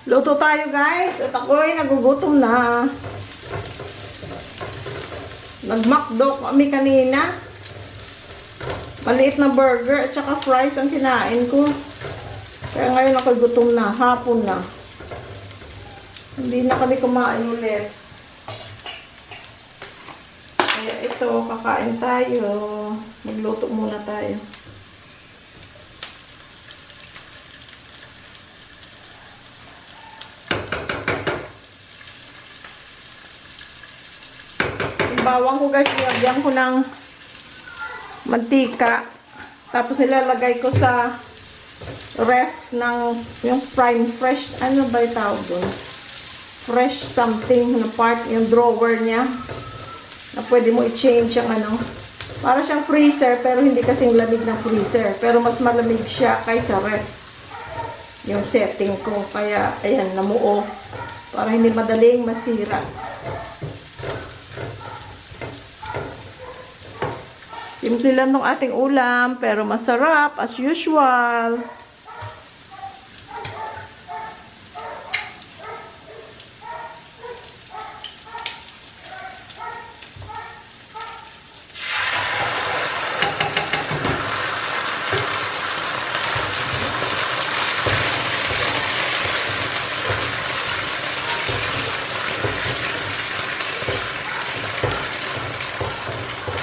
Luto tayo guys. At ako'y nagugutom na. Nag-McDo kami kanina. Maliit na burger at saka fries ang kinain ko. Kaya ngayon ako'y gutom na. Hapon na. Hindi na kami kumain ulit. Kaya ito, kakain tayo. Magluto muna tayo. Yung bawang ko guys, nilagyan ko ng mantika. Tapos nilalagay ko sa ref ng yung prime fresh. Ano ba yung tawag doon? Fresh something na part, yung drawer niya. Na pwede mo i-change yung ano. Para siyang freezer, pero hindi kasing lamig ng freezer. Pero mas malamig siya kaysa ref. Yung setting ko. Kaya, ayan, namuo. Para hindi madaling masira. Simple lang ng ating ulam, pero masarap as usual.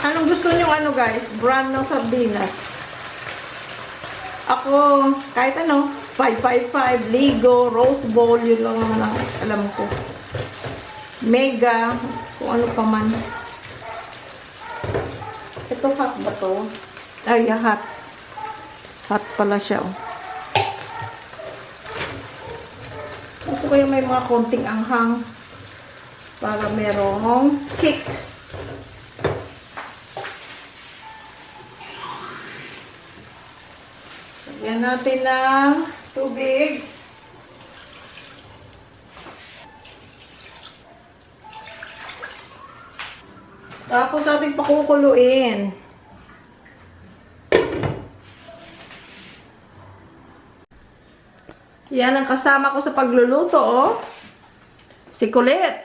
Anong gusto nyo guys? Brand ng sardinas. Ako, kahit ano, 555, Ligo, Rose Bowl, yun lang naman ang alam ko. Mega, kung ano pa man. Ito hot ba to? Ay, hot. Hot pala siya, oh. Gusto ko yung may mga konting anghang para merong kick. Lagyan natin ng tubig. Tapos ating pakukuluin. Yan ang kasama ko sa pagluluto, oh. Si Kulit.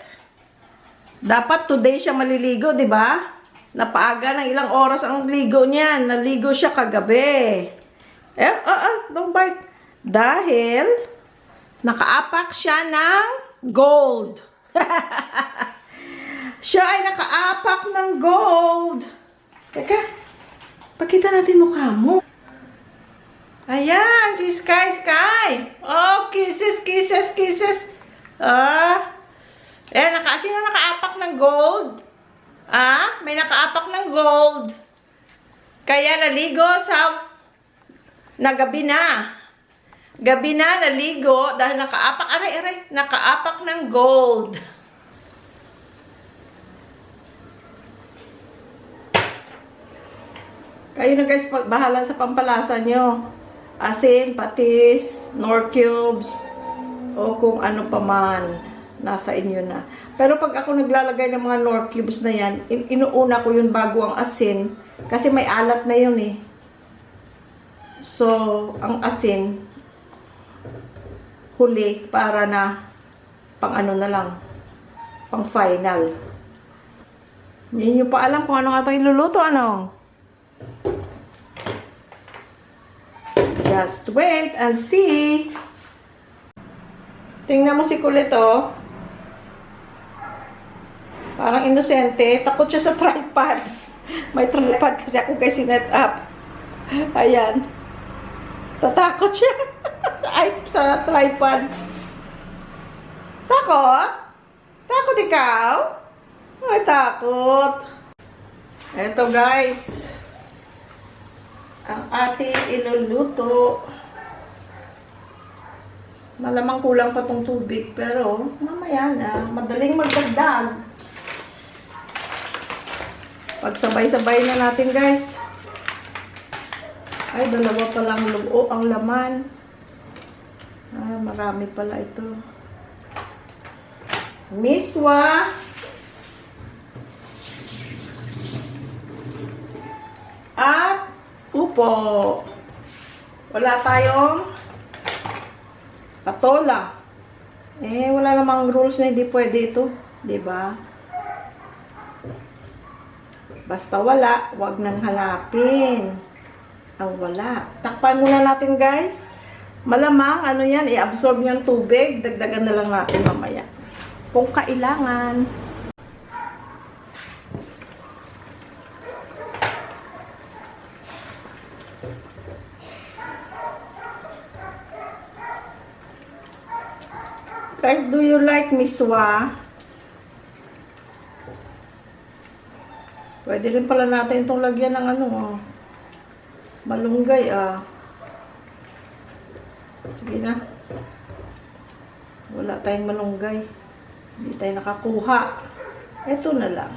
Dapat today siya maliligo, di ba? Napaaga ng ilang oras ang ligo niyan. Naligo siya kagabi. Don't bite. Dahil, nakaapak siya ng gold. Siya ay nakaapak ng gold. Teka, pakita natin mukha mo. Ayan, si Sky. Oh, kisses. Sino nakaapak ng gold? May nakaapak ng gold. Kaya naligo sa gabi na. Gabi na naligo dahil nakaapak, nakaapak ng gold. Kayo na guys, bahala sa pampalasa nyo. Asin, patis, nor cubes, o kung ano pa man, nasa inyo na. Pero pag ako naglalagay ng mga nor cubes na yan, inuuna ko yun bago ang asin, kasi may alat na yun eh. So, ang asin, huli para na pang ano na lang, pang final. Hindi nyo pa alam kung ano nga ito iluluto, ano? Just wait and see. Tingnan mo si Kulit, oh. Parang inosente. Takot siya sa tripod. May tripod kasi ako guys sinet up. Ayan. Tatakot siya sa tripod. Takot? Takot ikaw? Ay, takot. Eto guys. Ang ating iluluto. Malamang kulang pa tong tubig. Pero mamaya na. Madaling magdagdag. Pagsabay-sabay na natin guys. Ay, dalawa pa lang ang laman. Marami pala ito. Miswa. At upo. Wala tayong patola. Eh, wala namang rules na hindi pwede ito. 'Di ba? Basta wala, wag nang hanapin. Ang wala. Takpan muna natin, guys. Malamang, ano yan, i-absorb yung tubig. Dagdagan na lang natin mamaya. Kung kailangan. Guys, do you like miswa? Pwede rin pala natin itong lagyan ng ano, malunggay, Sige na. Wala tayong malunggay. Hindi tayo nakakuha. Ito na lang.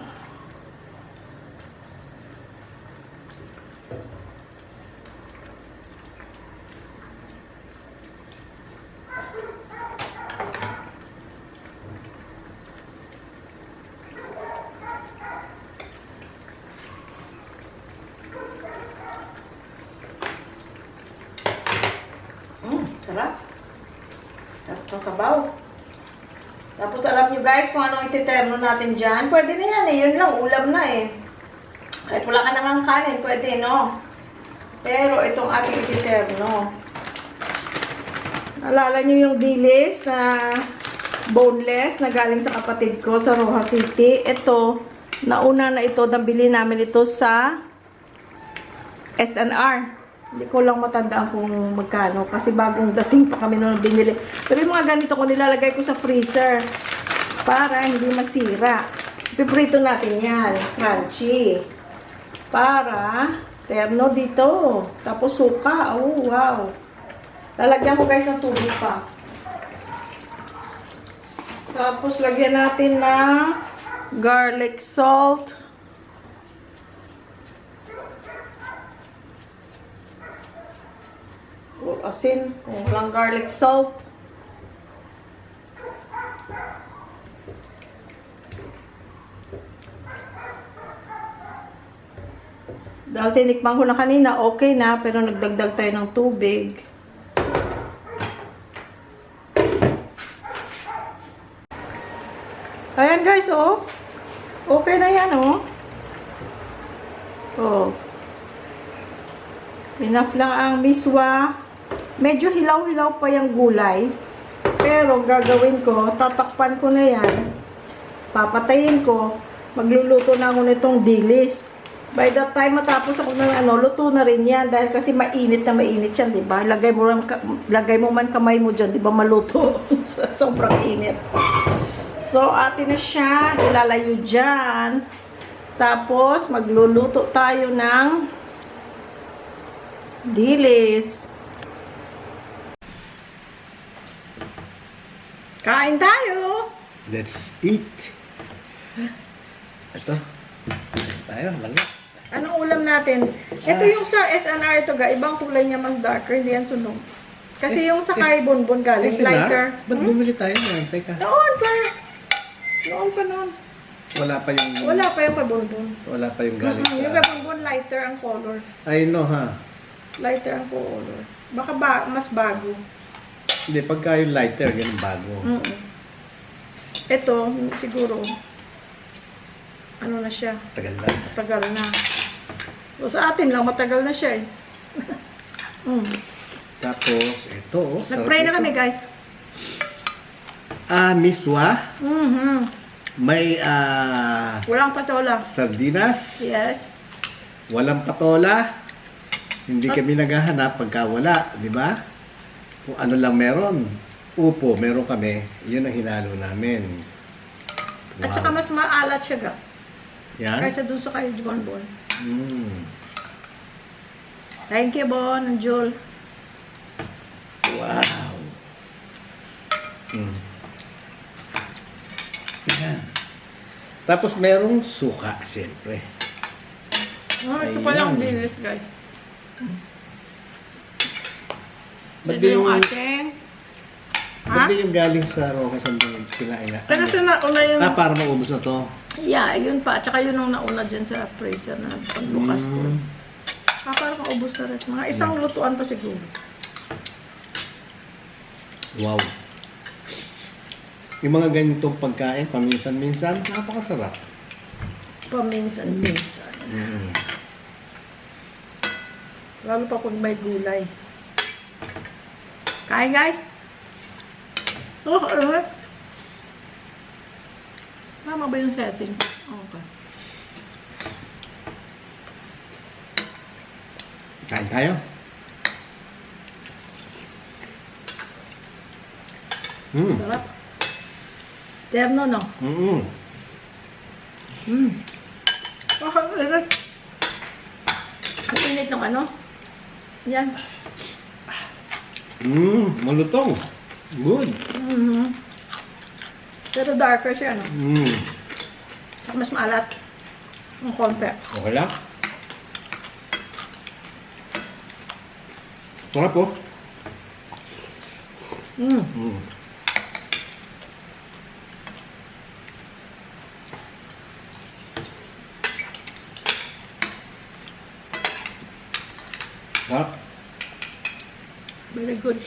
Sarap. Sarap sa sabaw. Tapos alam nyo guys kung anong ititerno natin dyan. Pwede na yan eh. Yun lang. Ulam na eh. Kahit wala ka namang kanin, pwede no. Pero itong ating ititerno. Naalala nyo yung dilis na boneless na galing sa kapatid ko sa Roja City. Ito, nauna na ito. Nabili namin ito sa SNR. Hindi ko lang matandaan kung magkano. Kasi bagong dating pa kami nung binili. Pero yung mga ganito ko nilalagay ko sa freezer. Para hindi masira. Piprito natin yan. Crunchy. Para terno dito. Tapos suka. Oh, wow. Lalagyan ko guys ng tubig pa. Tapos lagyan natin ng garlic salt. O asin, kung walang garlic salt. Dahil tinikman ko na kanina, okay na, pero nagdagdag tayo ng tubig. Ayan guys, oh. Okay na yan, oh. Oh. Enough lang ang miswa. Medyo hilaw-hilaw pa yung gulay. Pero gagawin ko, tatakpan ko na yan. Papatayin ko. Magluluto na ako nitong dilis. By that time, matapos ako ng luto na rin yan. Dahil kasi mainit na mainit yan, diba? Lagay mo man kamay mo dyan, diba maluto? Sobrang init. So, atin na siya. Ilalayo dyan. Tapos, magluluto tayo ng dilis. Kain tayo! Let's eat. Ito. Tayo, malas. Anong ulam natin? Ito yung sa SNR ito ga. Ibang kulay niya mas darker. Hindi yan sunog. Kasi yung sa kay Bonbon galing. Lighter. Ba't bumili tayo ngayon? Teka. Noon pa. Noon pa noon. Wala pa yung... Wala pa yung kay Bonbon. Wala pa yung galing sa... Yung kay Bonbon lighter ang color. I know, ha? Lighter ang color. Baka mas bago. Hindi, pagka yung lighter, ganun bago. Ito, siguro, ano na siya? Tagal na. Matagal na. So, sa atin lang, matagal na siya eh. Tapos, ito, oh. Nag-pray na kami, guys. Miswa. May, Walang patola. sardinas. Yes. Walang patola. Hindi kami naghahanap pagka wala, di ba? Kung ano lang meron. Upo, meron kami. Yun ang hinalo namin. Wow. At saka mas maalat siya, ga. Yan. Kaysa dun sa kay Bonbon. Mm. Thank you, Bon and Joel. Wow. Mm. Yan. Tapos merong suka, siyempre. Ito pala ang dilis, guys. Ba't Ito yung yung, ating... ba't yung galing sa Roca Sandong kinain na? Pero sa nauna yung... Para maubos na to. Yeah, yun pa. At saka yun yung nauna dyan sa freezer na pagbukas ko. Para maubos na rin. Mga isang lutuan pa siguro. Wow. Yung mga ganitong pagkain, paminsan-minsan, napakasarap. Paminsan-minsan. Mm. Lalo pa pag may gulay. Kain guys! Oh, ano? Tama ba yung setting? Okay. Kain tayo. Sarap. Terno, no? Mm. Ang init ng ano? Yan. Malutong. Good. Pero darker siya, no? Saka mas maalat. Ang konti. Okay lang. Sarap po. Sarap. Very good.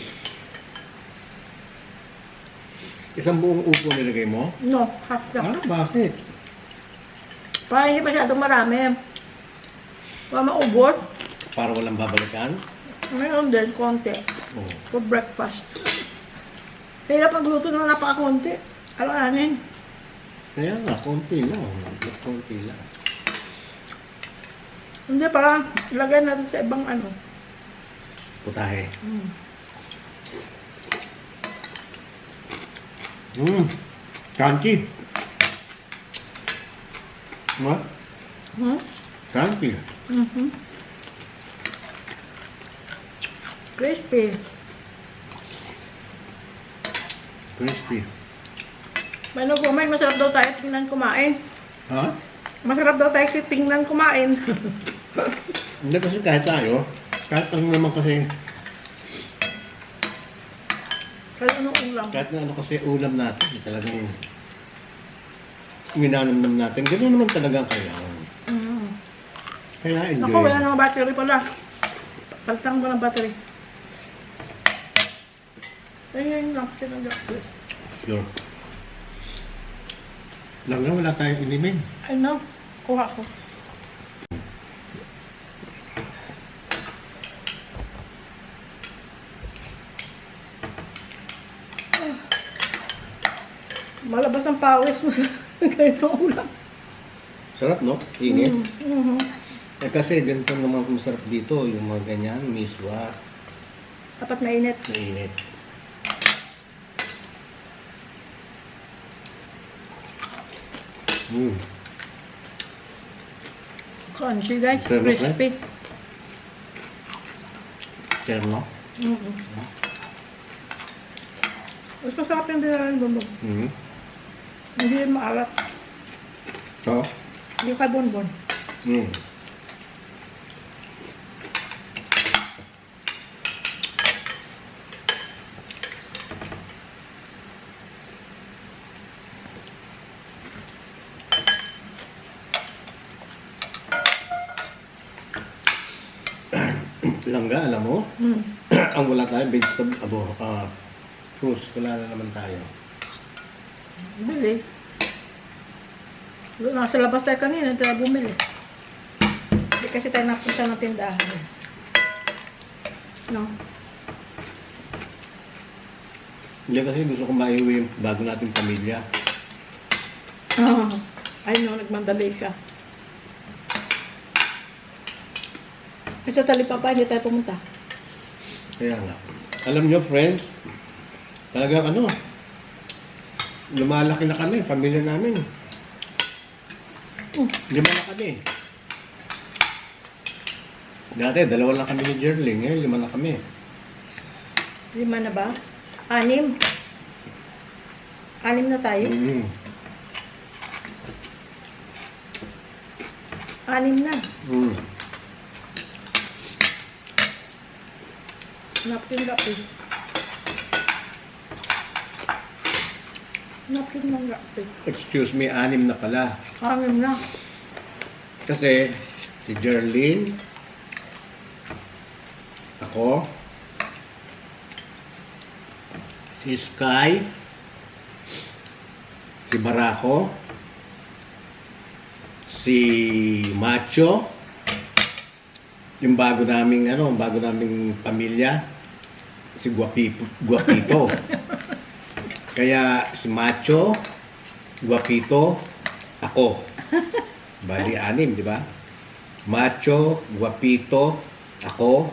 Isang buong upo nilagay mo? No, half lang. Bakit? Para hindi masyadong marami. Para maubos. Para walang babalikan? Mayroon din, konti. Oo. For breakfast. Pero pagluto na napaka-konti. Alam. Kaya nga, konti lang. Konti lang. Hindi, para lagay natin sa ibang ano. Putahe. Crunchy. What? Crunchy. Crispy. Crispy. May nag-comment, masarap daw tayo tingnan kumain. Ha? Masarap daw tayo tingnan kumain. Hindi kasi kahit tayo, kahit ano naman kasi, Kahit anong ulam. kahit na ano kasi ulam natin, talagang minanamnam natin. Ganoon naman talaga ang kailangan. Kaya enjoy. Ako, wala namang battery pala. Palitan ko ng battery. Ayun lang, tinanggap ko. Sure. Lang na wala tayong inimin. I know. Kuha ko. Malabas ang pawis mo sa ganitong ulam. Sarap, no? Init. Mhm. Eh kasi ganito naman masarap dito, yung mga ganyan, miswa, Dapat mainit. mainit. Crunchy guys, Sarap, crispy. Cherno. Mas masarap yung dinalang bumbong. Hindi yun maalat. So? Yung kay Bonbon. Langga, alam mo? Ang wala tayong vegetable, fruits, wala na naman tayo. Bili. Nasa labas tayo kanina, hindi tayo bumili. Hindi kasi tayo napunta ng tindahan. No? Hindi kasi gusto kong maiuwi yung bago nating pamilya. Ay no, nagmandali ka. Sa Talipapa, hindi tayo pumunta. Kaya nga. Alam nyo, friends, talagang ano, lumalaki na kami, pamilya namin. 5 na kami. Dati, 2 lang kami ni Jerling, ngayon 5 na kami. 5 na ba? 6. 6 na tayo. 6 na. Napkin gapi. Napkin ng gapi. Excuse me, 6 na pala. 6 na. Kasi, si Jerlyn, ako, si Sky, si Barako, si Macho, yung bago naming pamilya, si Guapito. Kaya si Macho, Guapito, ako. Bali, 6, di ba? Macho, Guapito, ako,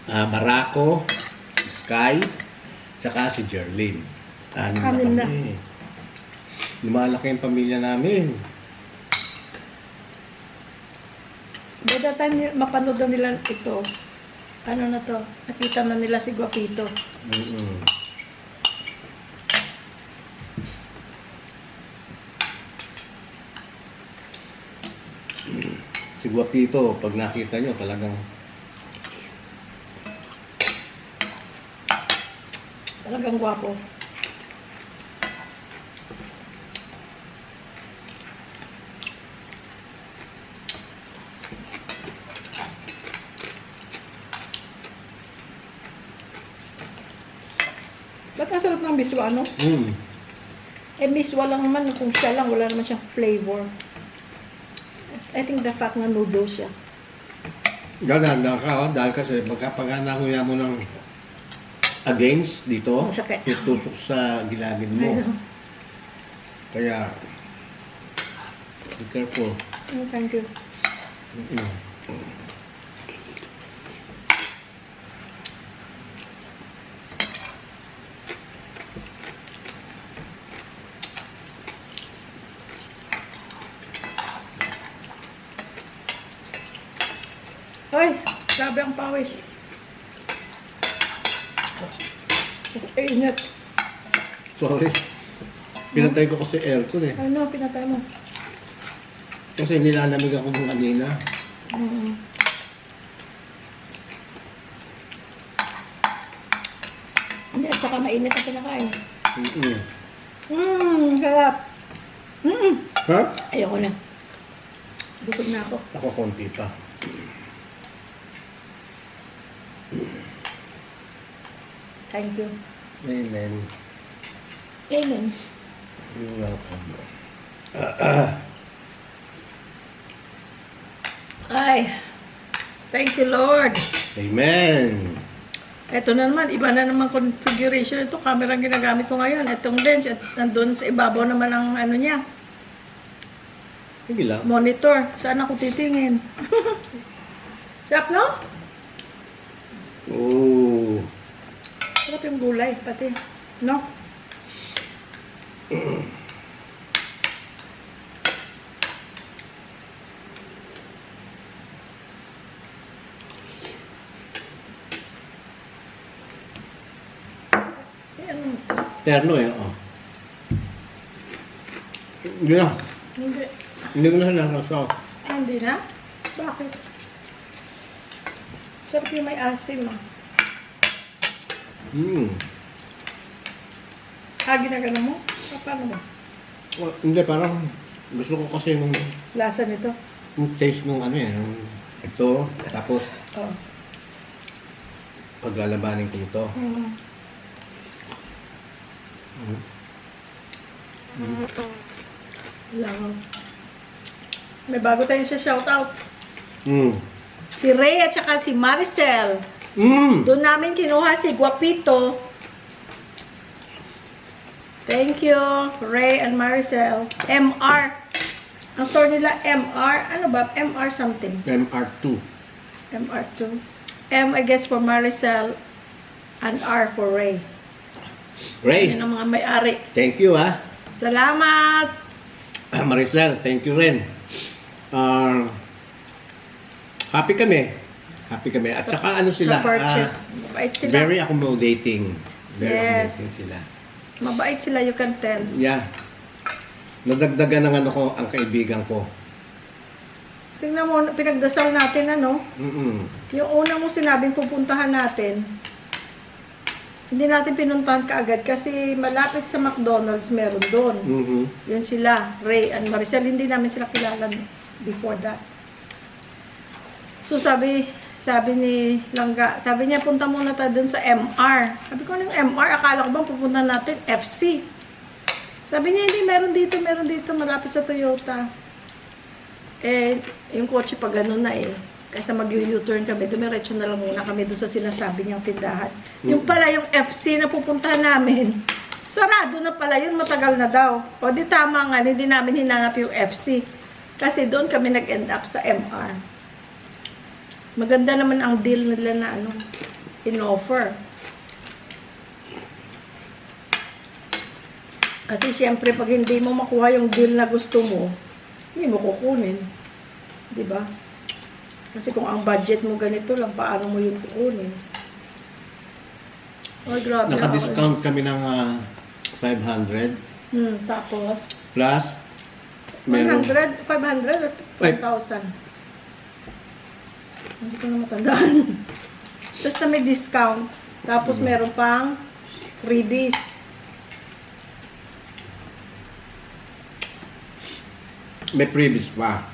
Barako, Sky, tsaka si Jerlyn. 6 na Anim na. kami. Lumalaki yung pamilya namin. By the time mapanood na nila ito, ano na to, nakita na nila si Guapito. Mm-mm. Si Guapito, pag nakita nyo, talagang Talagang gwapo. Ba't ang sarap ng biswa, ano? Eh, biswa lang naman, kung siya lang, wala naman siyang flavor. I think the fact na noodles siya. Ganda ka, dahil kasi magkapaganakuya mo ng against dito, Ang sakit. tutusok sa gilagid mo. Ayun. Kaya, be careful. Oh, thank you. Mm-mm. Ay, grabe ang pawis. Ingat. Sorry. Pinatay ko kasi aircon eh. Ano, pinatay mo? Kasi nilalamig ako ng kanina. Hindi, at saka mainit ang pinakain. Mm-mm. Sarap. Ha? Ayoko na. Busog na ako. Ako konti pa. Thank you. Amen. Amen. You're welcome. Ay, thank you, Lord. Amen. Ito na naman, iba na naman configuration. Ito, camera ang ginagamit ko ngayon. Itong lens, at nandun sa ibabaw naman ang ano niya, Sige lang. monitor. Saan ako titingin? Sarap, no? Oh. Sarap yung gulay, pati. No? Ayan. Terno eh. Oh. Hindi na. Hindi. Hindi ko na nakasaw. Ah, hindi na? Bakit? Sarap yung may asim, ah. Ginagano mo? Paano ba? Oh, hindi, parang gusto ko kasi yung Lasa nito? taste nung ano eh. Ito, tapos Oo. paglalabanin ko ito. Lang. May bago tayo sa shoutout. Mm. Si Ray at saka si Maricel. Mm. Doon namin kinuha si Guapito. Thank you, Ray and Maricel. MR. Ang store nila, MR. Ano ba? MR something. MR2. MR2. M, I guess, for Maricel. And R for Ray. Ray, Yan ang mga may-ari. thank you ah. Salamat! Maricel, thank you rin. Happy kami. Happy kami. At saka ano sila, Sa purchase. Mabait sila. very accommodating. Very Yes. accommodating sila. Mabait sila, you can tell. Yeah. Nadagdagan ng ano ko, ang kaibigan ko. Tingnan mo, pinagdasal natin, ano? Mm-mm. Yung una mo sinabing pupuntahan natin, hindi natin pinuntahan kaagad kasi malapit sa McDonald's meron doon. Mhm. Yun sila, Ray and Maricel. Hindi namin sila kilala before that. So sabi Sabi ni Langga, sabi niya, punta muna tayo dun sa MR. Sabi ko, ano yung MR? Akala ko bang pupunta natin FC. Sabi niya, hindi, meron dito, malapit sa Toyota. Eh, yung kotse pa ganun na eh. Kaysa mag-U-turn kami, dumiretso na lang muna kami doon sa sinasabi niyang tindahan. Yung pala, yung FC na pupuntahan namin, sarado na pala yun, matagal na daw. O di tama nga, hindi namin hinanap yung FC. Kasi doon kami nag-end up sa MR. Maganda naman ang deal nila na ano, in-offer. Kasi syempre, pag hindi mo makuha yung deal na gusto mo, hindi mo kukunin. Diba? Kasi kung ang budget mo ganito lang, paano mo yung kukunin? Oh, grabe. Naka-discount kami ng 500. Tapos? Plus, meron. 100? 500 or 1,000? Hindi ko na matandaan. Basta may discount. Tapos meron pang freebies. May previous pa.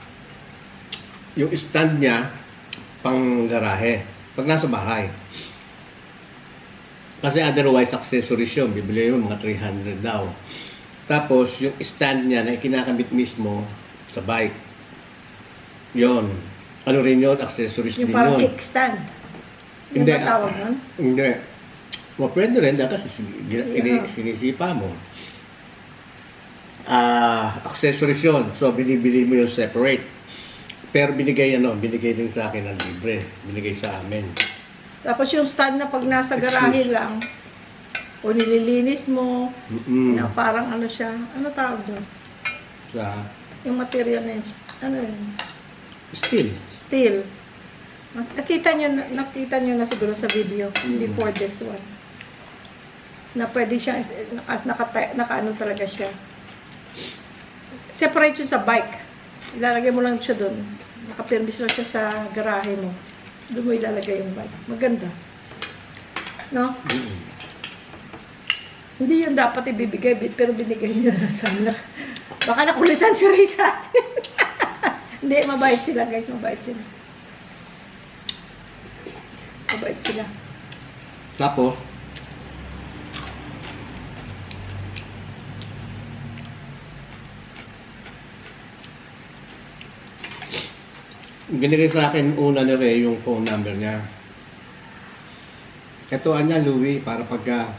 Yung stand niya, pang garahe. Pag nasa bahay. Kasi otherwise, accessories yun. Bibili yun, mga 300 daw. Tapos, yung stand niya na ikinakabit mismo sa bike. Yun. Ano rin yun? Accessories Yung din parang yun. kickstand. Yung Hindi. ba tawag nun? Hindi. Well, pwede rin dahil kasi sinisipa mo. Accessories yun. So, binibili mo yung separate. Pero binigay din sa akin ng libre. Binigay sa amin. Tapos yung stand na pag nasa garahe lang, o nililinis mo, na parang ano siya, ano tawag doon? Sa Yung material na yun, ano yun? steel. Nakita nyo na siguro sa video before this one. Na pwede siya, naka-ano talaga siya. Separate yun sa bike. Ilalagay mo lang siya doon. Nakapirmis lang siya sa garahe mo. Doon mo ilalagay yung bike. Maganda. No? Hindi yun dapat ibibigay, pero binigay niya na sana. Baka nakulitan si Ray sa atin. Hindi, mabait sila guys, mabait sila. Mabait sila. Tapos, binigay sa akin una ni Ray yung phone number niya. Ito niya, Louie, para pagka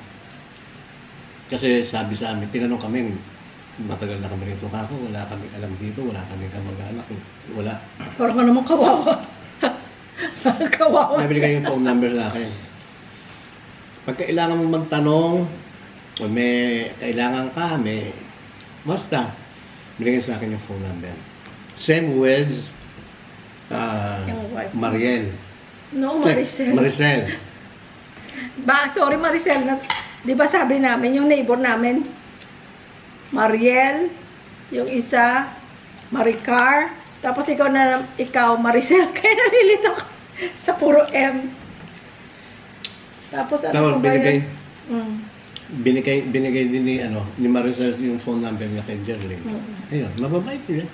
kasi sabi sa amin, tinanong kami, matagal na kami rito kako, wala kami alam dito, wala kami kamag-anak, wala. Parang ka naman kawawa. Kawawa May binigay yung phone number sa akin. Pag kailangan mong magtanong, o may kailangan ka, basta, binigay sa akin yung phone number. Same with Yung wife. Mariel. No, Maricel. Maricel. Sorry Maricel, di ba sabi namin, yung neighbor namin, Mariel, yung isa, Maricar, tapos ikaw Maricel, kaya nalilito ka sa puro M. Tapos Tapos binigay, yun? binigay din ni Maricel yung phone number niya kay Jerlyn. Ayun, mababait sila.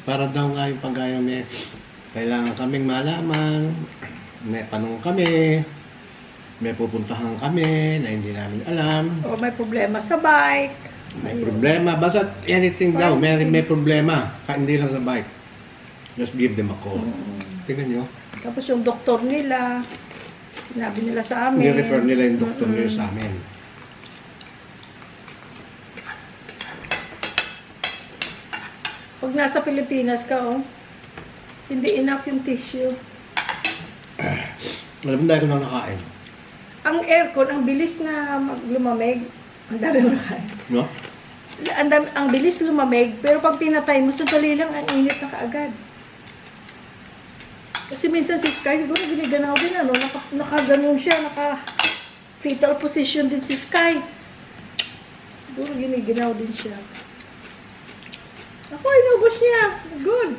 Para daw nga yung pagkaya may kailangan kaming malaman, may tanong kami, may pupuntahan kami na hindi namin alam. O may problema sa bike. May problema. Basta anything daw, may problema. Hindi lang sa bike. Just give them a call. Tingnan nyo. Tapos yung doktor nila, sinabi nila sa amin. Ni-refer nila yung doktor nila sa amin. Pag nasa Pilipinas ka, hindi enough yung tissue. Alam mo, dahil ko na nakain. Ang aircon, ang bilis na lumamig. Ang dami mo nakain. No? Ang bilis lumamig, pero pag pinatay mo, sandali lang, ang init na kaagad. Kasi minsan si Sky, siguro giniganaw din, nakaganon siya, naka-fetal position din si Sky. Siguro giniganaw din siya. Ako, inubos niya. Good.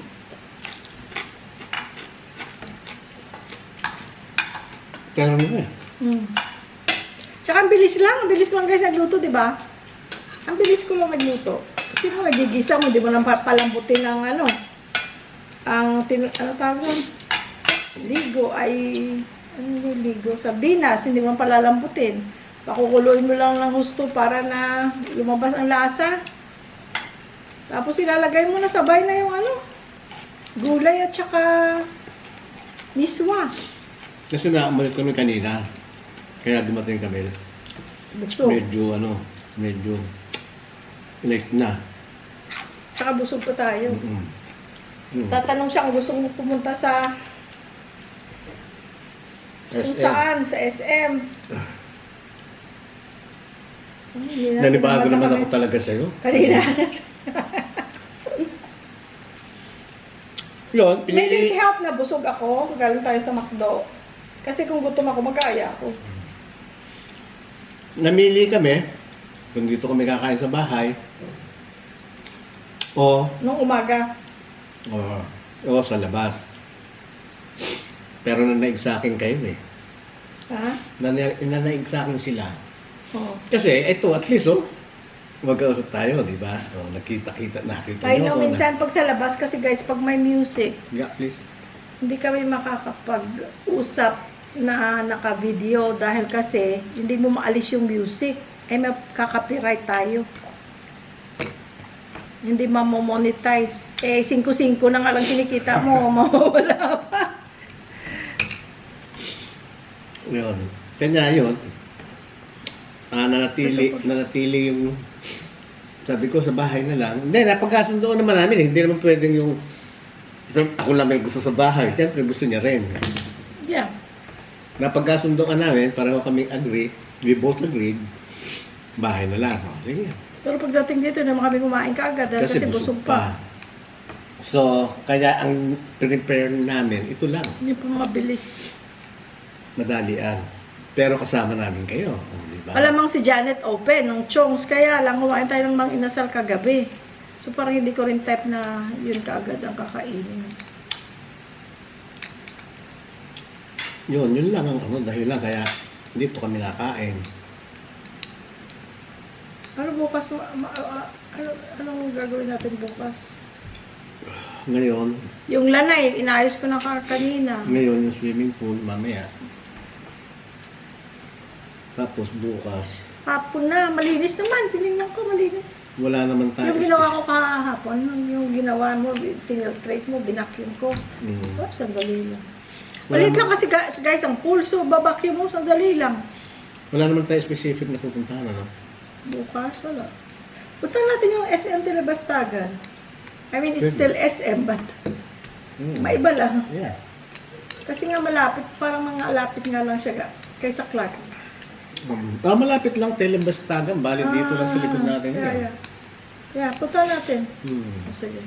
Kaya naman Tsaka ang bilis lang guys nagluto, di ba? Ang bilis ko lang nagluto. Kasi mo nagigisa mo, di mo lang palambutin ng ano tawag nun? ligo ay, ano yung ligo? Sardinas, hindi mo palalambutin. Pakukuluin mo lang ng husto para na lumabas ang lasa. Tapos ilalagay mo na sabay na yung ano, gulay at saka miswa. Kasi naamulit kami kanina. Kaya dumating kami. Busog. Medyo late na. Tsaka busog pa tayo. Tatanong siya kung gusto mo pumunta sa kung SM. saan, sa SM. Nanibago naman ako talaga sa'yo. Kanina. Yun, Maybe it help na busog ako. Galing tayo sa McDo. Kasi kung gutom ako, mag-aaya ako. namili kami kung dito kami kakain sa bahay o Nung umaga. o sa labas. Pero nanaig sa akin kayo eh. Ha? Nanaig sa akin sila. Oo. Kasi ito at least magkausap tayo, di ba? Nakita Tayo niyo nung ako minsan pag sa labas, kasi guys, pag may music, Yeah, please. hindi kami makakapag-usap na naka-video dahil kasi hindi mo maalis yung music. May kaka-copyright tayo. Hindi ma-monetize. 5-5 na nga lang kinikita mo, mawawala pa. Yun. Kanya yun, nanatili yung sabi ko sa bahay na lang. Hindi, napagkasundoon naman namin. Hindi naman pwedeng yung ako lang may gusto sa bahay. Siyempre gusto niya rin. Yeah. Napagkasundoan namin, pareho kami agree. We both agreed. Bahay na lang. Sige. Pero pagdating dito, naman kami kumain kaagad dahil kasi busog pa. So, kaya ang prepare namin, ito lang. Hindi pa mabilis. Madalian. Pero kasama namin kayo. Diba? Alamang si Janet open, ng chongs, kaya lang kumain tayo ng mang inasal kagabi. So parang hindi ko rin type na yun kaagad ang kakainin. Yun lang ang dahilan. Kaya dito kami nakain. Ano bukas, anong gagawin natin bukas? Ngayon Yung lanay, inayos ko na kanina. yung swimming pool, mamaya. Tapos bukas, Hapon na, malinis naman. Tinignan ko, malinis. wala naman tayo. Yung ginawa ko kahapon, yung ginawa mo, finiltrate mo, binacuum ko. Mm. Oh, sandali lang. Wala Malit naman- lang kasi guys, ang pool, so babacuum mo, sandali lang. Wala naman tayo specific na pupuntahan, ano? Bukas, wala. Punta natin yung SM Telebastagan. I mean, it's Pwede. still SM, but Mm. maiba lang. Yeah. Kasi nga malapit, parang mga lapit nga lang siya kaysa Clark. Malapit lang, Telebastagan. Bali dito lang sa likod natin. Yeah, punta natin. Hmm. Sige.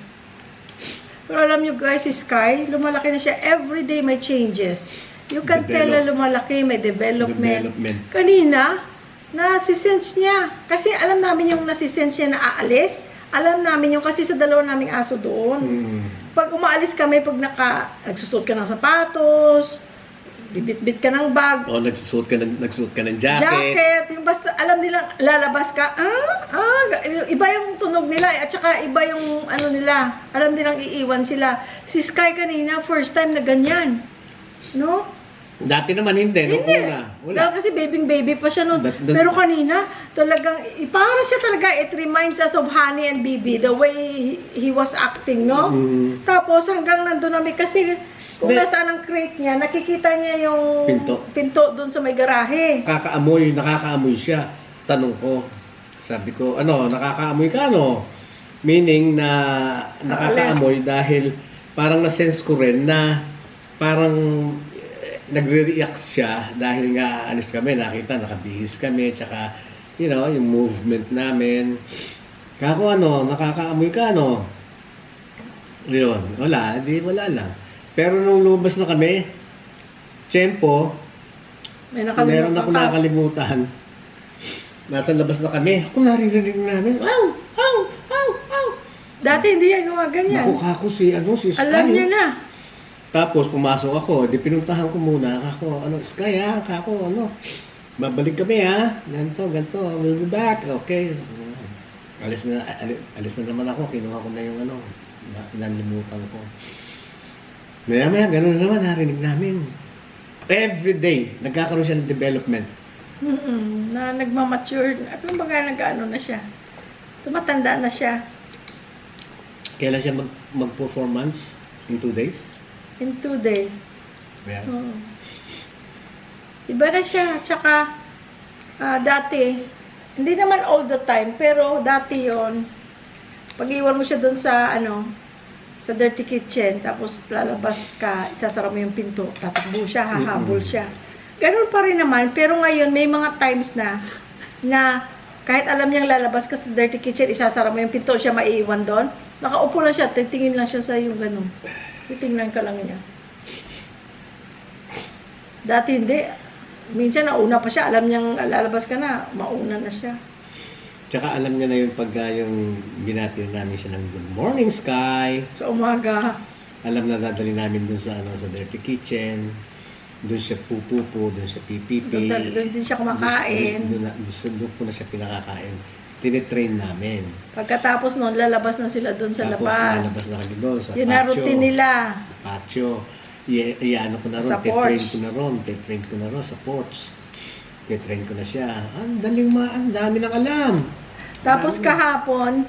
Pero alam nyo guys, si Sky, lumalaki na siya. Every day may changes. You can tell na lumalaki, may development. Kanina, nasisense niya. Kasi alam namin yung nasisense niya na aalis. Alam namin yung kasi sa dalawa naming aso doon. Hmm. Pag umaalis kami, pag nagsusot ka ng sapatos, bibit-bit ka ng bag, O, nagsusuot ka ng jacket. jacket, yung basta alam nilang lalabas ka, iba yung tunog nila, at saka iba yung ano nila, alam nilang iiwan sila. Si Sky kanina, first time na ganyan. No? Dati naman hindi. Nung Hindi. una. Wala. Dahil kasi baby pa siya noon. That- Pero kanina, talagang, para siya talaga, it reminds us of Honey and Bibi, the way he was acting, no? Mm. Tapos hanggang nandun namin, kasi kung Hindi. nasaan ang crate niya, nakikita niya yung Pinto. doon sa may garahe. Nakakaamoy siya. Tanong ko. Sabi ko, nakakaamoy ka, ano? Meaning na nakakaamoy dahil parang na-sense ko rin na parang nagre-react siya dahil nga alis kami, nakita, nakabihis kami, tsaka, yung movement namin. Kako, nakakaamoy ka, Yun, wala lang. Pero nung lumabas na kami, tiyempo, meron ako nakalimutan. Nasa labas na kami. Ako naririnig namin. Wow! Wow! Wow! Wow! Dati hindi yan gumaganyan. Naku, kako si Sky. Alam niya na. Tapos pumasok ako. Di pinuntahan ko muna. Kako, Sky kako, babalik kami Ganto. We'll be back. Okay. Alis na naman ako. Kinuha ko na yung nanlimutan ko. Maya-maya, ganun na naman, narinig namin. Every day, nagkakaroon siya ng development. Na nagmamature. At yung baga nag-ano na siya. Tumatanda na siya. Kailan siya mag-performance? In 2 days? In 2 days. Ayan. Oo. Iba na siya. Tsaka, dati, hindi naman all the time, pero dati yon pag iwan mo siya doon sa, sa dirty kitchen, tapos lalabas ka, isasara mo yung pinto, tatakbo siya, hahabol siya. Ganun pa rin naman, pero ngayon, may mga times na kahit alam niyang lalabas ka sa dirty kitchen, isasara mo yung pinto, siya maiiwan doon, nakaupo lang siya, titingin lang siya sa yung ganun. Titingnan ka lang niya. Dati hindi. Minsan nauna pa siya, alam niyang lalabas ka na, mauna na siya. Tsaka alam niya na yung pagka yung binati namin siya ng good morning sky. Sa umaga. Alam na dadali namin dun sa sa dirty kitchen. Doon siya pupupo, doon siya pipipi. Doon din siya kumakain. Doon po na siya pinakakain. Tinitrain namin. Pagkatapos noon, lalabas na sila doon sa Tapos labas. lalabas na kami doon sa Yun na routine nila. Patio. Iano ko na ron, Sa titrain porch. ko na ron, titrain ko na ron sa porch. Titrain ko na siya. Ang dami ng alam. Tapos kahapon,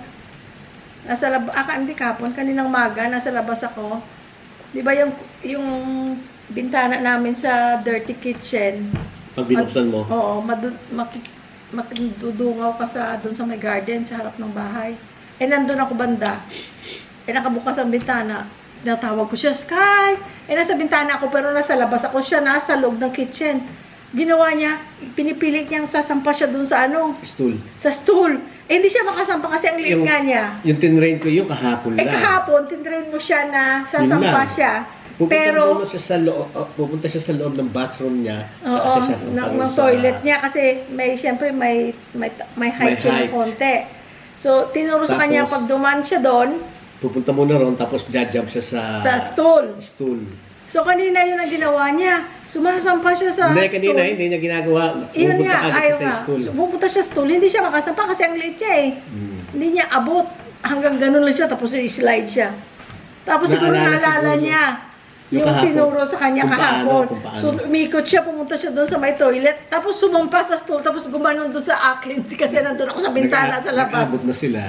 nasa labas, hindi kahapon, kaninang maga, nasa labas ako. Di ba yung bintana namin sa dirty kitchen? Pag binuksan mo, Oo, makidudungaw ka doon sa may garden, sa harap ng bahay. Eh, nandun ako banda. Eh, nakabukas ang bintana. Natawag ko siya, Sky! Eh, nasa bintana ako, pero nasa labas ako siya, nasa loob ng kitchen. Ginawa niya, pinipilit niyang sasampa siya doon sa stool. sa stool. Eh, hindi siya makasampa kasi ang liit nga niya. Yung tinrain ko yung kahapon Eh, lang. kahapon, tinrain mo siya na sasampa lang. siya. Pero Pero, pupunta siya sa loob ng bathroom niya. oo, Tsaka siya sasampa ng ron sa- toilet niya kasi siyempre may height siya height. ng konti. So, tinuro sa kanya Tapos, pag duman siya doon, Pupunta muna ron, tapos jump siya sa stool. stool. So, kanina yun ang ginawa niya. Sumasampa siya sa Hindi, stool. kanina hindi niya ginagawa. Yun Pupunta nga, agad ayaw siya sa nga. stool. So, pupunta siya sa stool, hindi siya makasampa kasi ang liit siya eh. Hindi niya abot. Hanggang ganun lang siya, tapos i-slide siya. Tapos siguro Naalala naalala siguro. niya Yung yung kahapon. tinuro sa kanya Kung paano, kahapon. kung paano. So, umikot siya, pumunta siya doon sa may toilet, tapos sumampa sa stool, tapos gumanon doon sa akin kasi nandun ako sa bintana sa labas. Nag-abot na sila.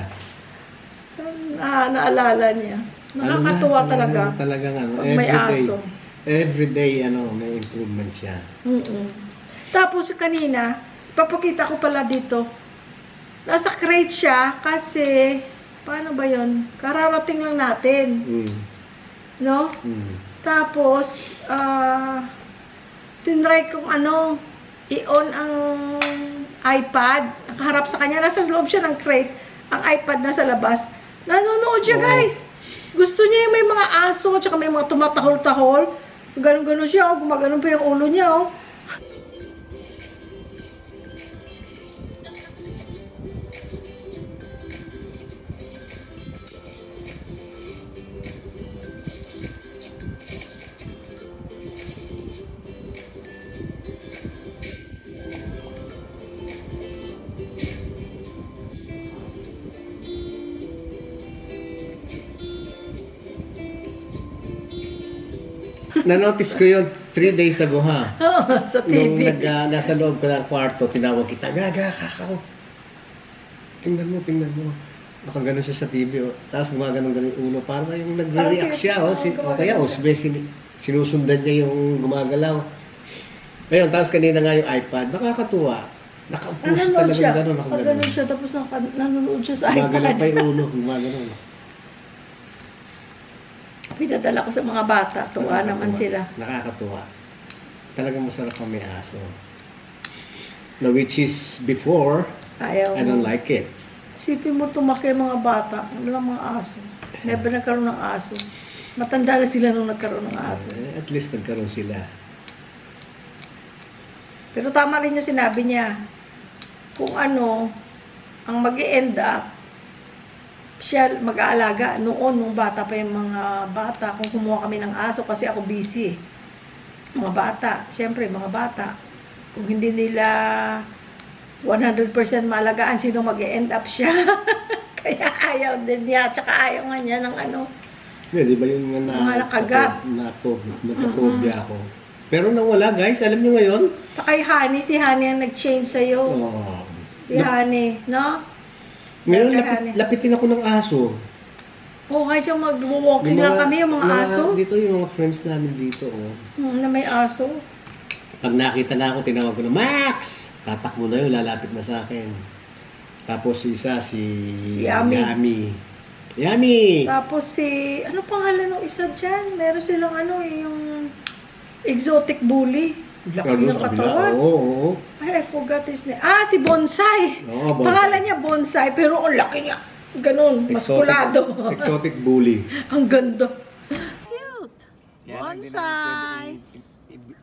Naalala niya. Nakakatuwa talaga. Talagang Pag may aso. Everyday, may improvement siya. Tapos kanina, papakita ko pala dito. Nasa crate siya kasi, paano ba yon? Kararating lang natin. No? Tapos, tinry kong i-on ang iPad. Nakaharap sa kanya. Nasa loob siya ng crate. Ang iPad nasa labas. Nanonood siya, Oo. guys. Gusto niya yung may mga aso, tsaka may mga tumatahol-tahol. Ganon-ganon siya, gumaganon pa yung ulo niya, oh. Na-notice ko yun 3 days ago, ha? Sa Nung TV. nasa loob ko ng kwarto, tinawag kita, Gaga, kakao. Tingnan mo. Nakaganon siya sa TV, oh. Tapos gumaganon-ganon yung ulo. Parang yung nagre-react siya, oh. O kaya, sinusundan niya yung gumagalaw. Ngayon, tapos kanina nga yung iPad, nakakatuwa. Nakapus Nanonood talagang siya. gano'n, Pag nakaganon. ganun siya, tapos nanonood siya sa Gumagalaw pa iPad. yung ulo, gumaganon. Pinadala ko sa mga bata. Tuwa naman sila. Nakakatuwa. Talagang masarap ang may aso. Na which is before, Ayaw. I don't like it. Sipin mo tumaki yung mga bata. Walang mga aso. Never nagkaroon ng aso. Matanda na sila nung nagkaroon ng aso. At least nagkaroon sila. Pero tama rin yung sinabi niya. Kung ang mag-i-end up, siya mag-aalaga. Noon, nung bata pa yung mga bata, kung kumuha kami ng aso, kasi ako busy. Mga bata, siyempre, mga bata. Kung hindi nila 100% maalagaan, sino mag-i-end up siya. Kaya ayaw din niya, tsaka ayaw nga niya ng Di ba yung Mga nakagat. natopia ako. Pero nawala guys, alam niyo ngayon? Sa kay Honey, si Honey ang nag-change sa'yo. Oh. Si Honey, no? Ngayon, Kay Honey. lapitin ako ng aso. Oo, kahit yung mag-walking lang kami, yung mga aso. Dito yung mga friends namin dito. Oh. Na may aso. Pag nakita na ako, tinawag ko na, Max! Tatakbo na yun, lalapit na sa akin. Tapos isa, si Yami. Yami! Tapos si, ano pangalan ng isa dyan? Meron silang yung exotic bully. Laki ng katawan. Oo. Ay, I forgot his name. Ah, si Bonsai. Oo, Bonsai. Pangalan niya Bonsai, pero ang laki niya. Ganun, maskulado. Exotic bully. Ang ganda. Cute. Kaya Bonsai.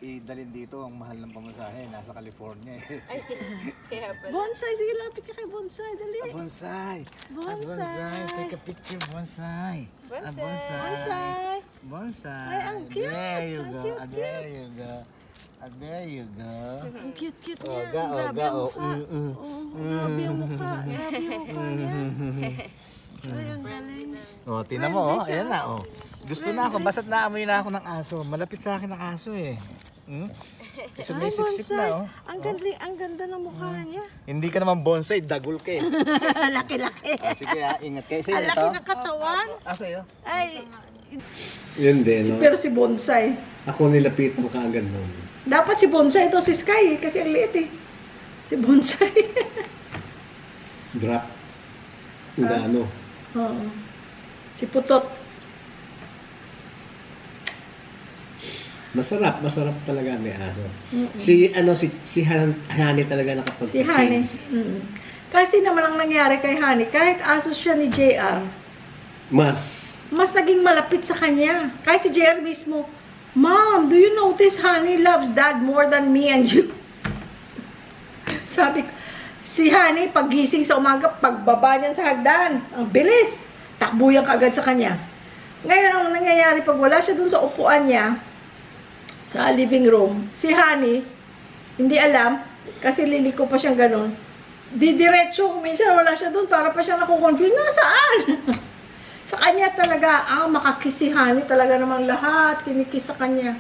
Idalin dito ang mahal ng pamasahe. Nasa California eh. Bonsai, sige lapit ka kay Bonsai. Dali. Bonsai! Bonsai. Take a picture, Bonsai! Bonsai. Bonsai! Ay, ang cute. There you Ang go. cute, There you go. There you go. Ang cute-cute Oh, niya. ga, oh, Grabe ga, ang oh. mukha. Grabe ang mukha. Grabe yung mukha niya. Ay, ang galing. Oh, tingnan mo, oh. Ayan na, oh. Gusto na ako, basta't naamoy na ako ng aso. Malapit sa akin ang aso eh. So may siksik na, oh. Ang ganda ng mukha niya. Hindi ka naman bonsai, dagul ka eh. Laki-laki. Sige ha, ingat kayo. Sa Ang inyo laki to? ng katawan. Sa'yo? Ay, Yun din, no? pero si Bonsai. Ako nilapitan ka agad nun. Dapat si Bonsai ito si Sky kasi ang liit eh. Si Bonsai. Drop. Hindi ano. Oo. Si Putot. Masarap talaga may aso. Si Hani talaga nakapag-change. Si Honey. Kasi naman ang nangyari kay Honey, kahit aso siya ni JR, mas naging malapit sa kanya. Kahit si JR mismo, Mom, do you notice Honey loves Dad more than me and you? Sabi ko, si Honey, paggising sa umaga, pagbaba niyan sa hagdan, ang bilis, takbo yan kaagad sa kanya. Ngayon, ang nangyayari, pag wala siya dun sa upuan niya, sa living room, si Honey, hindi alam, kasi liliko pa siyang ganun, didiretso, minsan wala siya dun, para pa siya nakukonfuse, nasaan? Sa kanya talaga, makakiss si Honey, talaga namang lahat, kinikiss sa kanya.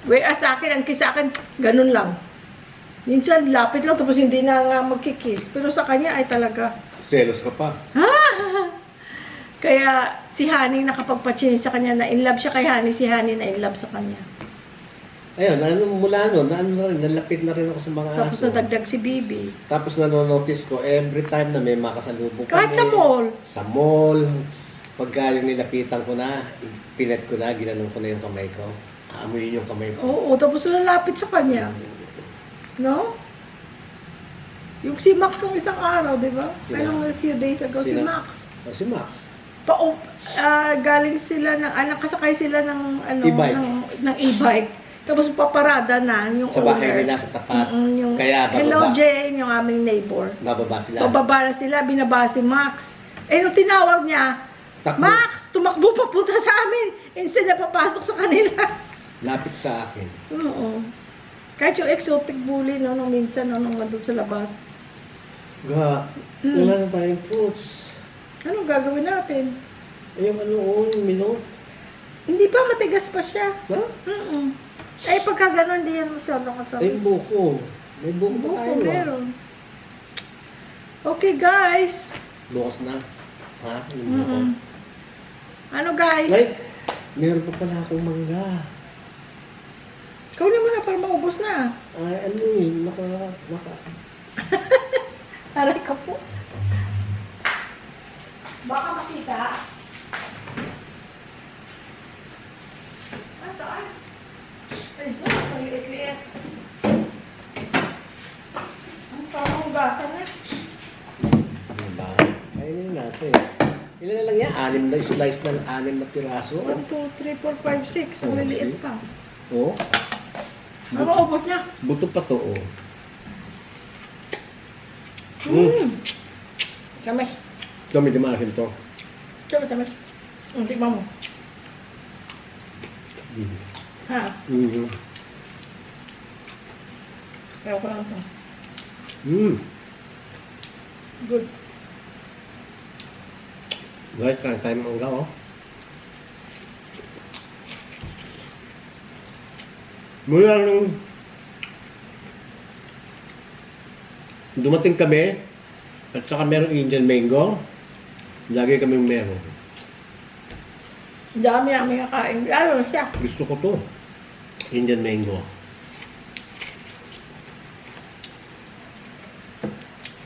Whereas sa akin, ang kiss sa akin, ganun lang. Minsan, lapit lang, tapos hindi na nga magkikiss. Pero sa kanya ay talaga, Selos ka pa. kaya si Honey nakapagpa-change sa kanya, na in love siya kay Honey, si Honey na in love sa kanya. Ayun, mula nun, nalapit na rin ako sa mga Tapos aso. nadagdag si Bibi. Tapos nanonotice ko, every time na may makasalubong Kahit sa mall. Sa mall, pagka yung nilapitan ko na, pinet ko na, ginanong ko na yung kamay ko. Aamuyin yung kamay ko. Oo, tapos lalapit sa kanya. No? Yung si Max ng isang araw, di ba? Sino? A few days ago, si Sino? Max. Si Max. Galing sila ng, nakasakay sila ng, E-bike. ng e-bike. Tapos paparada na yung Sa bahay owner. nila, sa tapat. Yung, Kaya bababa. Hello Jane, yung aming neighbor. Bababa sila. Bababa na sila, binaba si Max. Nung tinawag niya, Takbo. Max, tumakbo papunta sa amin. Instead na papasok sa kanila. Lapit sa akin. Oo. Kahit yung exotic bully, nung minsan, nung nandun sa labas. Wala na tayong fruits. Anong gagawin natin? Yung yung minot. Hindi pa, matigas pa siya. Ha? Ay, pagka gano'n, hindi yan masyadong Ay, kasama. buko. May buko pa Buko, tayo. meron. Okay, guys. Bukas na. Ha? Yung buko. Ano, guys? Ay, meron pa pala akong mangga. Kaunin mo na para maubos na. Ay, ano yun? Aray ka po. Baka makita. Saan? Ay, saan? Ang liit-liit. Ang parang hugasan na. Diba? Kainin natin. Ilan na lang yan? 6 na slice ng 6 na piraso. 1, 2, 3, 4, 5, 6. Ang liliit pa. Oh. Ano maubos niya? Buto pa to, oh. Kamay. Ito, medyo maasim to. Kamay. Tikman mo. Ha? Kaya ko lang ito. Good. Guys, kain tayo mangga, oh. Mula nung dumating kami, at saka merong Indian mango, lagi kaming meron. Dami ang mga kain. Lalo na siya. Gusto ko to. Indian mango.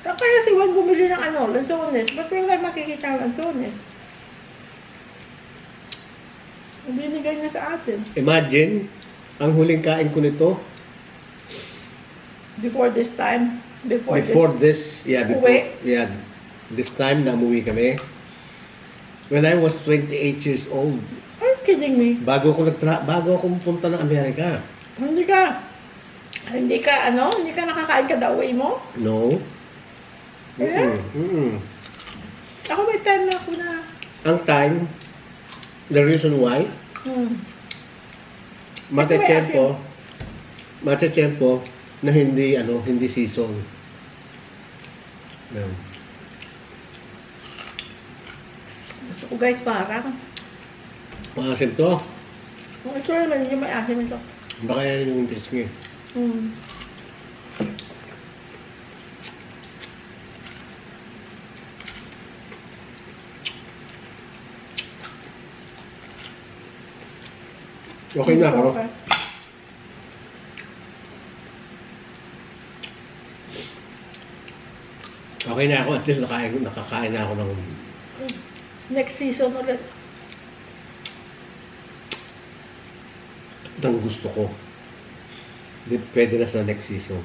Kaya si Juan bumili ng ano, lansones. Ba't wala makikita ang lansones? Binigay niya sa atin. Imagine, ang huling kain ko nito, Before this time. before this, Uwi. this time na umuwi kami. When I was 28 years old, Are you kidding me? bago ako pumunta ng Amerika. Hindi ka nakakain ka the way mo? No. Yeah? Mm-mm. Ako may time na ako na, Ang time, the reason why, matechempo na hindi season. Yan. gusto ko guys parang, Maasim to. kung ito naman yung may asim ito. Baka yan yung pisngi. Okay na ako. Okay na ako. At least nakakain na ako ng... Next season ulit. ng gusto ko. Hindi pwede na sa next season.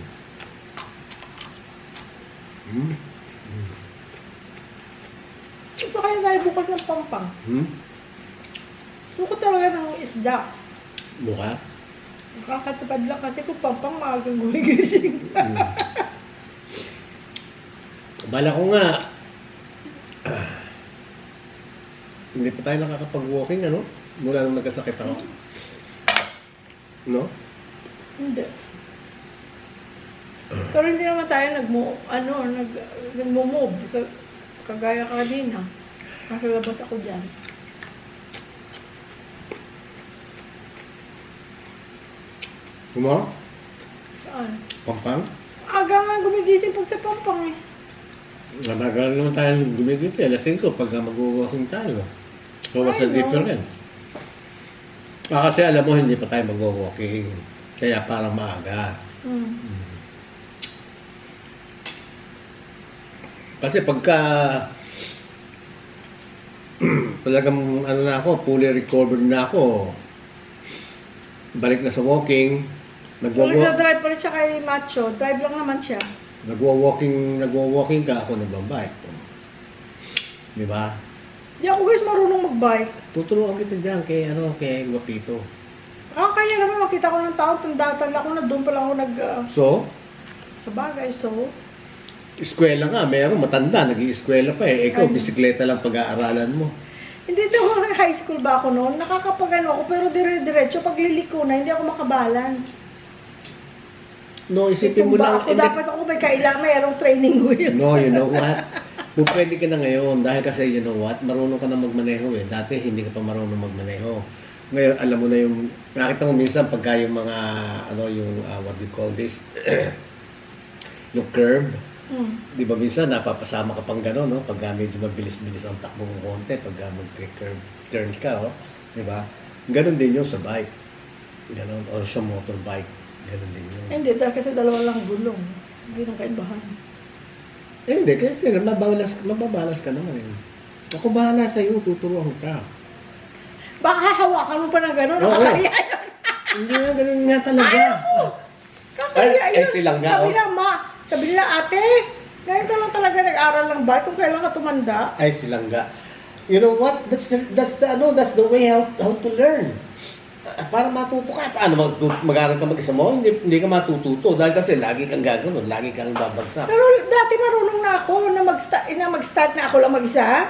Ito kaya tayo bukod ng pampang. Gusto ko talaga ng isda. Mukha? Nakakatapad lang kasi kung pampang maagang gumigising. Bala ko nga, hindi pa tayo nakakapag-walking, ano? Mula nung nagkasakit ako. No? Hindi. Pero hindi naman tayo nagmo-move. Kagaya kanina. Nasa labas ako dyan. Mo? Saan? Pampang? Aga nga gumigising pag sa pampang eh. Namagal naman tayo gumigit eh. Alas 5 pagka mag-walking tayo. So, what's the Ay, no. difference? Kasi alam mo, hindi pa tayo mag-walking. Kaya parang maaga. Kasi pagka talagang na ako, fully recovered na ako, balik na sa walking, Kung nagdadrive pa rin siya kay Macho, drive lang naman siya. nagwa-walking ka, ako nagbabike. Di ba? Di ako guys marunong mag-bike. Tuturuan kita dyan kay Guapito. Kaya naman makita ko ng tao, tanda-tanda ko na doon pa lang ako So, sa bagay, so. eskwela nga, meron matanda, nag-i-eskwela pa eh. Ikaw, Ay. bisikleta lang pag-aaralan mo. Hindi daw high school ba ako noon? Nakakapagano ako, pero dire-diretso, pag liliko na, hindi ako makabalance. No, isipin mo lang. Ako, dapat ako may kailangan, mayroong training wheels. No, you know what? Kung pwede ka na ngayon, dahil kasi you know what, marunong ka na magmaneho eh. Dati hindi ka pa marunong magmaneho. Ngayon, alam mo na yung, nakita mo minsan pagka yung mga, what do you call this? Yung curve. Di ba minsan napapasama ka pang gano'n, no? Pagka medyo mabilis-bilis ang takbo ng konti, pagka mag-curve turn ka, oh. Di ba? Ganon din yun sa bike. Ganon, or sa motorbike. Ganon din yun. Hindi, dahil kasi dalawa lang gulong. Hindi nang kaibahan. Hindi, kasi mababalas ka naman eh. Ako bahala sa'yo, tuturuan ka. Baka hahawakan mo pa ng gano'n, Oo. nakakaya yun. Hindi nga, ganun nga talaga. Kakaya Ay, yun. silang nga, Sabi oh. na, sabi nila, ate, ngayon ka lang talaga nag-aral ng bike kung kailan ka tumanda. Ay, silangga. You know what? That's the way how to learn. Para matuto ka. Paano mag-aral ka mag-isa mo? Hindi ka matututo. Dahil kasi lagi kang gagawin. Lagi kang babagsak. Pero dati marunong na ako na mag-start na ako lang mag-isa.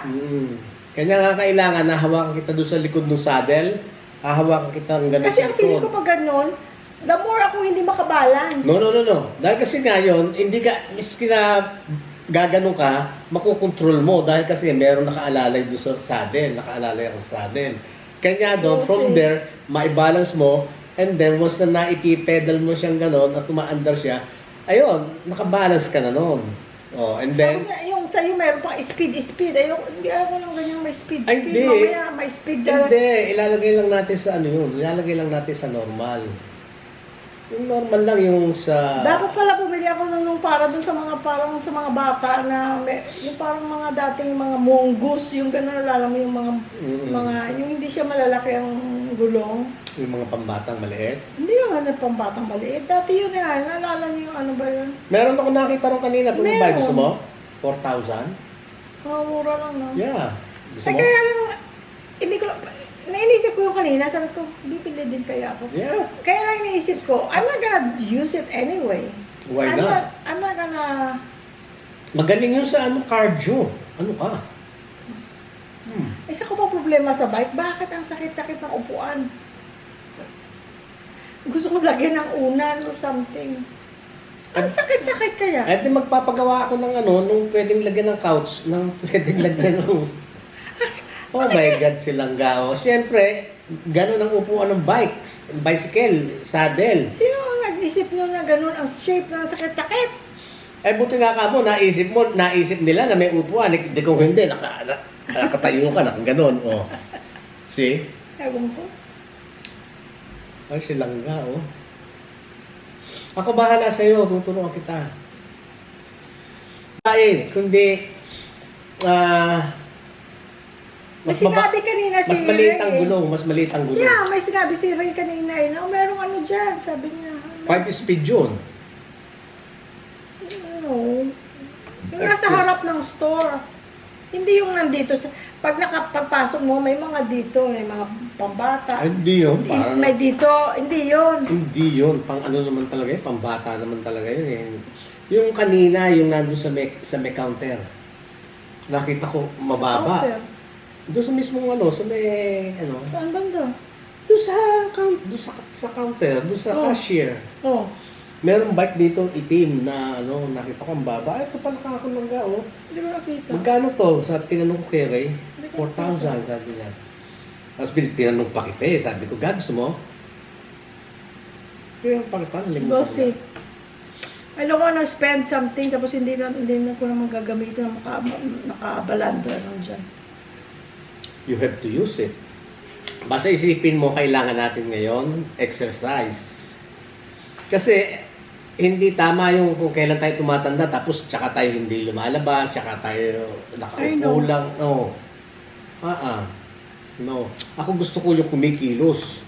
Kanya nga kailangan na hawakan kita doon sa likod ng saddle. Hahawakan kita ng ganun Kasi sa ang feeling ko likod. pag ganun, the more ako hindi makabalance. No. Dahil kasi ngayon, hindi ka, miski na gaganon ka, makukontrol mo. Dahil kasi meron nakaalalay doon sa saddle. Nakaalalay ang saddle. Kanya doon, from there, maibalance mo, And then, once na naipipedal mo siyang ganon at tumaandar siya, ayun, nakabalance ka na nun. Oh, and then, Tapos yung sa'yo meron pang speed. Ayoko, hindi ako ng ganyan may speed. Ay, hindi. Mamaya may speed. hindi, ilalagay lang natin sa ano yun, ilalagay lang natin sa normal. Yung normal lang yung sa... Dapat pala bumili ako nung para dun sa mga parang sa mga bata na yung parang mga dating mga mongoose, yung gano'n alam mo yung mga yung hindi siya malalaki ang gulong. Yung mga pambatang maliit. Hindi yung ano pambatang maliit. Dati yun nga, naalala niyo yung ano ba yun? Meron ako nakita rin kanina, kung Meron. ba gusto mo? 4,000? Oh, mura lang no? Yeah. Gusto Ay, mo? kaya lang, hindi ko, nainisip ko yung kanina, sabi ko, bibili din kaya ako. Yeah. Kaya lang iniisip ko, I'm not gonna use it anyway. Why not? I'm not gonna... Magaling yun sa ano, cardio. Ano ka? Isa ko pa problema sa bike, bakit ang sakit-sakit ng upuan? Gusto ko lagyan ng unan or something. Ang sakit-sakit kaya. Eh, di magpapagawa ako ng ano, nung pwedeng lagyan ng couch, nung pwedeng lagyan ng... Oh my God, silang gao. Siyempre, ganun ang upuan ng bicycle, saddle. Sino ang nag-isip nyo na ganun ang shape ng sakit-sakit? Eh, buti nga ka mo, naisip nila na may upuan. Hindi kung hindi, nakatayo ka na, ganun. Oh. See? Ewan ko. Ay, silang gao. Ako bahala sa'yo, tuturuan kita. Ay, kundi, May sinabi kanina si mas maliit Ray, ang gulong, mas maliit ang gulong. Yeah, may sinabi si Ray kanina eh, no, merong ano dyan, sabi niya. 5-speed yun. Ano? Yung nasa harap ng store. Hindi yung nandito sa... Pagpasok mo, may mga dito, may mga pambata. Ay, hindi yun. Parang, May dito, hindi yun. hindi yun. Pang ano naman talaga yun. Pang bata naman talaga yun eh. Yung kanina, yung nandun sa may counter. Nakita ko mababa. Counter. Doon sa mismong ano, sa may ano. Saan banda? Doon sa counter, doon sa Oh. cashier. Oh. Merong bike dito itim na ano, nakita ko ang baba. Ay, ito pala ka ako ng gao. Hindi ko nakita. Magkano to? Sa tinanong ko kay Ray, Hindi ko 4,000 sabi niya. Tapos tinanong pa kita eh. Sabi ko, God, gusto mo? Kaya ang pakitan, We'll see. I don't wanna spend something tapos hindi na ko naman gagamitin na makaabalando lang dyan. You have to use it. Basta isipin mo, kailangan natin ngayon, exercise. Kasi, hindi tama yung kung kailan tayo tumatanda, tapos tsaka tayo hindi lumalabas, tsaka tayo nakaupo lang. No. No. Ako gusto ko yung kumikilos.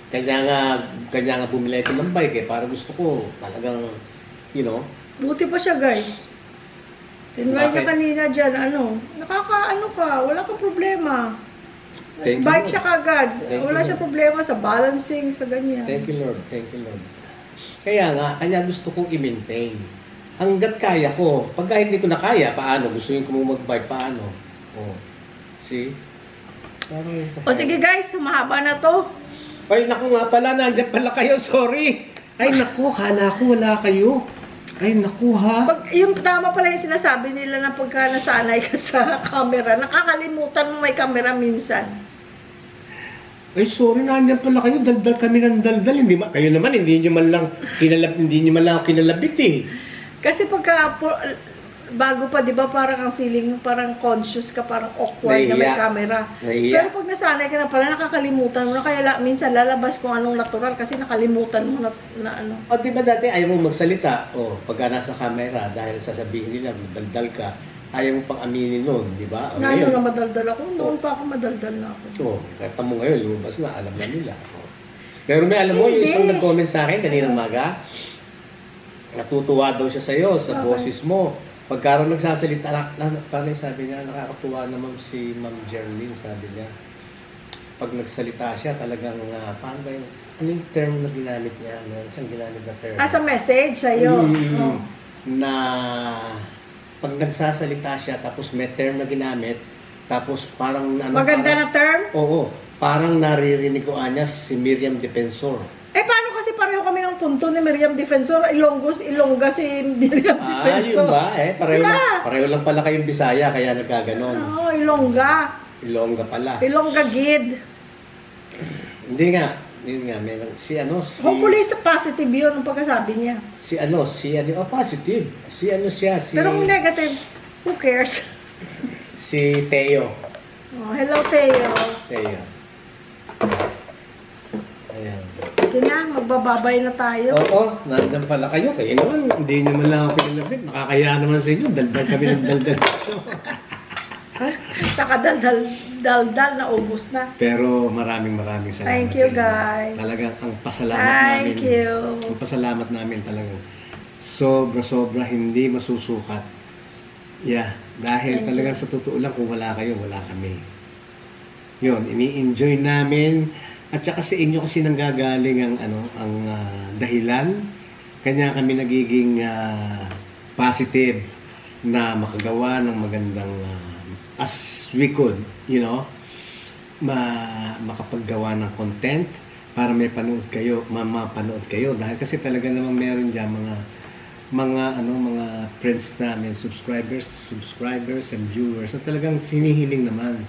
Kanya nga bumili ko ng bike eh, para gusto ko talagang, you know. Buti pa siya guys. Tinry niya Bakit? kanina dyan, ano, nakakaano ka, wala kang problema. Thank you, Bike Lord. siya kagad. Thank Wala you, siya Lord. problema sa balancing, sa ganyan. Thank you, Lord. Thank you, Lord. Kaya nga, kanya gusto kong i-maintain. Hanggat kaya ko. Pagka hindi ko na kaya, paano? Gusto ko mo mag-bike, paano? Oh. See? O sige guys, mahaba na to. Ay, naku nga pala, nandiyan pala kayo. Sorry. Ay, naku, kala ko wala kayo. Ay, naku ha. Yung tama pala yung sinasabi nila na pagka nasanay ka sa camera, nakakalimutan mo may camera minsan. Ay, sorry, nandiyan pala kayo. Daldal kami ng daldal. Kayo naman, hindi nyo man lang kinalabit eh. Kasi pagka bago pa, di ba, parang ang feeling, parang conscious ka, parang awkward na may Nahiya. camera. Nahiya. Pero pag nasanay ka na pala, nakakalimutan mo na. Kaya minsan lalabas kung anong natural kasi nakalimutan mo na ano. O, di ba dati ayaw mo magsalita? O, pagka nasa camera, dahil sasabihin nila, daldal ka, ayaw mo pang aminin nun, di ba? O, Ngayon na madaldal ako. Noon pa ako madaldal na ako. So, kahit mo ngayon, lumabas na, alam na nila. Pero may alam mo, yung Hindi. isang nag-comment sa akin kanina umaga, natutuwa daw siya sa'yo, sa Okay. boses mo. Pagka nagsasalita, parang sabi niya, nakakatuwa naman si Ma'am Jerlyn, sabi niya. Pag nagsalita siya, talagang, paano ba yung, ano yung term na ginamit niya? Meron siyang ginamit na term. As a message sa'yo. Oh. Na pag nagsasalita siya, tapos may term na ginamit, tapos parang Maganda na term? Oo, parang naririnig ko niya si Miriam Defensor. Eh, paano kasi pareho kami ng punto ni Miriam Defensor? Ilongga si Miriam Defensor. Yun ba? Pareho, Yeah. pareho lang pala kayong Bisaya, kaya nagkaganon. Oo, Ilongga. Ilongga pala. Ilongga gid. Hindi nga, Yun nga, meron. Si ano, si... Hopefully, sa positive yun ang pagkasabi niya. oh, positive. Si ano siya, si... Pero kung negative, who cares? Si Teo. Oh, hello, Teo. Teo. Ayan. Sige na, magbababay na tayo. Oo, nandiyan pala kayo. Kaya naman, hindi nyo man lang ako pinalapit. Nakakaya naman sa inyo. Daldal kami ng daldal. Saka daldal na ubos na. Pero maraming salamat. Thank you, sa inyo. guys. Talagang ang pasalamat namin. Thank you. Ang pasalamat namin talagang sobra hindi masusukat. Yeah, dahil Thank talagang sa totoo lang kung wala kayo, wala kami. Yun, ini-enjoy namin. At saka sa inyo kasi nanggagaling ang dahilan. Kanya kami nagiging positive na makagawa ng magandang as we could, makapaggawa ng content para may panood kayo, mapanood kayo. Dahil kasi talaga namang meron diyan mga friends namin, subscribers and viewers na talagang sinihiling naman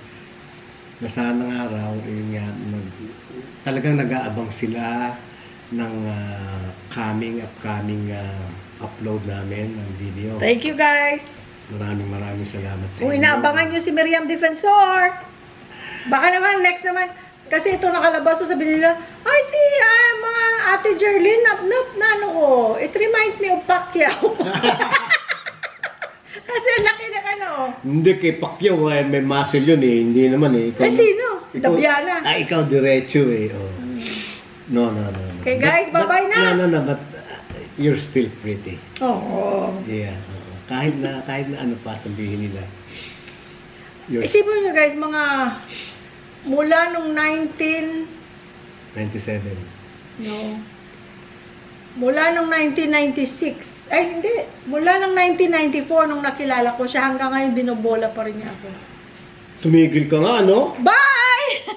na sana ng araw, talagang nag-aabang sila ng upcoming upload namin ng video. Thank you, guys. Maraming salamat sa Kung inyo. inaabangan nyo si Miriam Defensor, baka naman, next naman, kasi ito nakalabas, so sabi nila, ay, si mga Ate Jerlyn, na ano ko, it reminds me of Pacquiao. Kasi laki na Hindi, kay Pacquiao, may muscle yun eh. Hindi naman eh. Ikaw, sino? Si Dabiana. Ikaw diretso eh. Oh. No. Okay, guys, bye-bye na. No, but you're still pretty. Oo. Yeah. Kahit na ano pa sabihin nila. You're Isipin nyo, guys, mga mula nung 97. Mula nung 1996, ay hindi, mula nung 1994 nung nakilala ko siya, hanggang ngayon binobola pa rin niya ako. Tumigil ka nga, no? Bye!